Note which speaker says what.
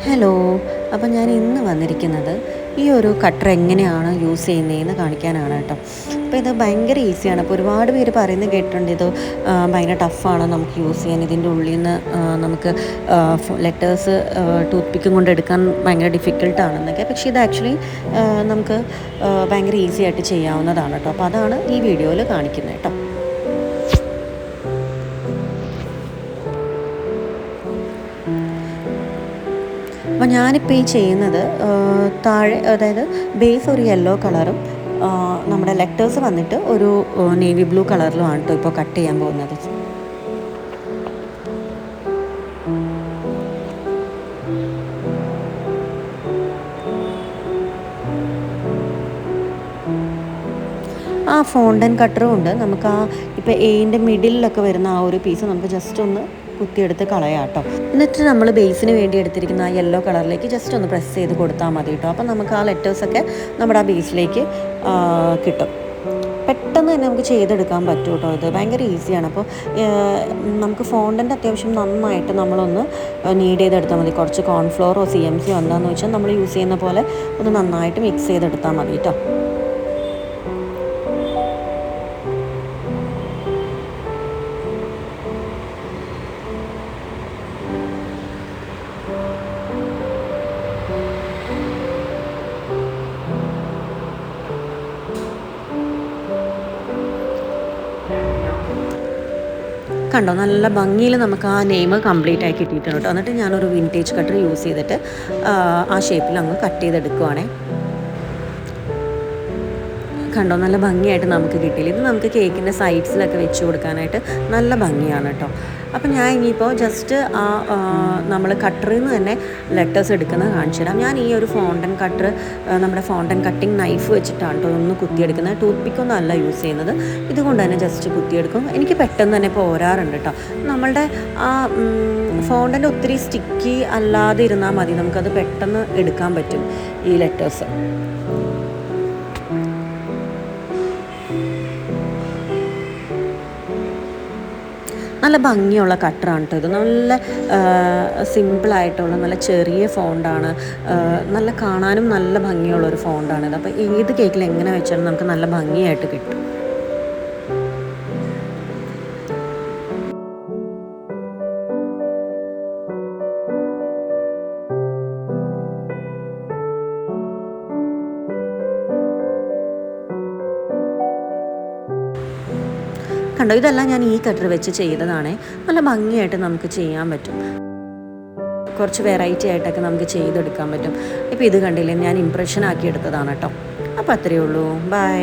Speaker 1: Hello. അപ്പോൾ ഞാൻ ഇന്ന് വന്നിരിക്കുന്നത് ഈ ഒരു കട്ടർ എങ്ങനെയാണ് യൂസ് ചെയ്യുന്നതെന്ന് കാണിക്കാനാണ് കേട്ടോ. അപ്പോൾ ഇത് ഭയങ്കര ഈസിയാണ്. അപ്പോൾ ഒരുപാട് പേര് പറയുന്നത് കേട്ടിട്ടുണ്ട് ഇത് ഭയങ്കര ടഫാണ് നമുക്ക് യൂസ് ചെയ്യാൻ, ഇതിൻ്റെ ഉള്ളിൽ നിന്ന് നമുക്ക് ലെറ്റേഴ്സ് ടൂത്ത് പിക്കും കൊണ്ട് എടുക്കാൻ ഭയങ്കര ഡിഫിക്കൽട്ടാണെന്നൊക്കെ. പക്ഷേ ഇത് ആക്ച്വലി നമുക്ക് ഭയങ്കര ഈസി ആയിട്ട് ചെയ്യാവുന്നതാണ് കേട്ടോ. അപ്പോൾ അതാണ് ഈ വീഡിയോയിൽ കാണിക്കുന്നത് കേട്ടോ. അപ്പോൾ ഞാനിപ്പോൾ ഈ ചെയ്യുന്നത് താഴെ, അതായത് ബേസ് ഒരു യെല്ലോ കളറും നമ്മുടെ ലെറ്റേഴ്സ് വന്നിട്ട് ഒരു നേവി ബ്ലൂ കളറിലുമാണ് കേട്ടോ ഇപ്പോൾ കട്ട് ചെയ്യാൻ പോകുന്നത്. ഫോണ്ടൻ കട്ടറും ഉണ്ട്. നമുക്ക് ഇപ്പോൾ എയിൻ്റെ മിഡിലൊക്കെ വരുന്ന ആ ഒരു പീസ് നമുക്ക് ജസ്റ്റ് ഒന്ന് കുത്തിയെടുത്ത് കളയാം കേട്ടോ. എന്നിട്ട് നമ്മൾ ബേസിന് വേണ്ടി എടുത്തിരിക്കുന്ന ആ യെല്ലോ കളറിലേക്ക് ജസ്റ്റ് ഒന്ന് പ്രസ് ചെയ്ത് കൊടുത്താൽ മതി കേട്ടോ. അപ്പോൾ നമുക്ക് ആ ലെറ്റേഴ്സൊക്കെ നമ്മുടെ ആ ബേസിലേക്ക് കിട്ടും. പെട്ടെന്ന് തന്നെ നമുക്ക് ചെയ്തെടുക്കാൻ പറ്റും കേട്ടോ. ഇത് ഭയങ്കര ഈസിയാണ്. അപ്പോൾ നമുക്ക് ഫോണ്ടൻ്റെ അത്യാവശ്യം നന്നായിട്ട് നമ്മളൊന്ന് നീഡ് ചെയ്തെടുത്താൽ മതി. കുറച്ച് കോൺഫ്ലോറോ CMC എന്താണെന്ന് വെച്ചാൽ നമ്മൾ യൂസ് ചെയ്യുന്ന പോലെ ഒന്ന് നന്നായിട്ട് മിക്സ് ചെയ്തെടുത്താൽ മതി കേട്ടോ. കണ്ടോ, നല്ല ഭംഗിയിൽ നമുക്ക് ആ നെയിം കംപ്ലീറ്റ് ആയി കിട്ടിയിട്ടുണ്ട് കേട്ടോ. എന്നിട്ട് ഞാനൊരു വിൻറ്റേജ് കട്ടർ യൂസ് ചെയ്തിട്ട് ആ ഷേപ്പിൽ അങ്ങ് കട്ട് ചെയ്തെടുക്കുവാണേ. കണ്ടോ, നല്ല ഭംഗിയായിട്ട് നമുക്ക് കിട്ടിയില്ല. ഇത് നമുക്ക് കേക്കിൻ്റെ സൈഡ്സിലൊക്കെ വെച്ച് കൊടുക്കാനായിട്ട് നല്ല ഭംഗിയാണ് കേട്ടോ. അപ്പം ഞാൻ ഇനിയിപ്പോൾ ജസ്റ്റ് നമ്മൾ കട്ടറിൽ നിന്ന് തന്നെ ലെറ്റേഴ്സ് എടുക്കുന്നത് കാണിച്ചു തരാം. ഞാൻ ഈ ഒരു ഫോണ്ടൻ കട്ടർ, നമ്മുടെ ഫോണ്ടൻ കട്ടിങ് നൈഫ് വെച്ചിട്ടാണ് കേട്ടോ ഒന്ന് കുത്തിയെടുക്കുന്നത്. ടൂത്ത് പിക്കൊന്നും അല്ല യൂസ് ചെയ്യുന്നത്. ഇതുകൊണ്ട് തന്നെ ജസ്റ്റ് കുത്തിയെടുക്കും. എനിക്ക് പെട്ടെന്ന് തന്നെ പോരാറുണ്ട് കേട്ടോ. നമ്മളുടെ ആ ഫോണ്ടൻ്റെ ഒത്തിരി സ്റ്റിക്കി അല്ലാതെ ഇരുന്നാൽ മതി, നമുക്കത് പെട്ടെന്ന് എടുക്കാൻ പറ്റും ഈ ലെറ്റേഴ്സ്. നല്ല ഭംഗിയുള്ള കട്ടറാണ് കേട്ടോ ഇത്. നല്ല സിമ്പിളായിട്ടുള്ള നല്ല ചെറിയ ഫോണ്ടാണ്, നല്ല കാണാനും നല്ല ഭംഗിയുള്ളൊരു ഫോണ്ടാണിത്. അപ്പോൾ ഏത് കേക്കിൽ എങ്ങനെ വെച്ചാലും നമുക്ക് നല്ല ഭംഗിയായിട്ട് കിട്ടും. കണ്ടോ, ഇതെല്ലാം ഞാൻ ഈ കട്ടർ വെച്ച് ചെയ്തതാണേ. നല്ല ഭംഗിയായിട്ട് നമുക്ക് ചെയ്യാൻ പറ്റും. കുറച്ച് വെറൈറ്റി ആയിട്ടൊക്കെ നമുക്ക് ചെയ്തെടുക്കാൻ പറ്റും. ഇപ്പോൾ ഇത് കണ്ടില്ലേ, ഞാൻ ഇംപ്രഷൻ ആക്കി എടുത്തതാണ് കേട്ടോ. അപ്പോൾ അത്രയേ ഉള്ളൂ. ബൈ.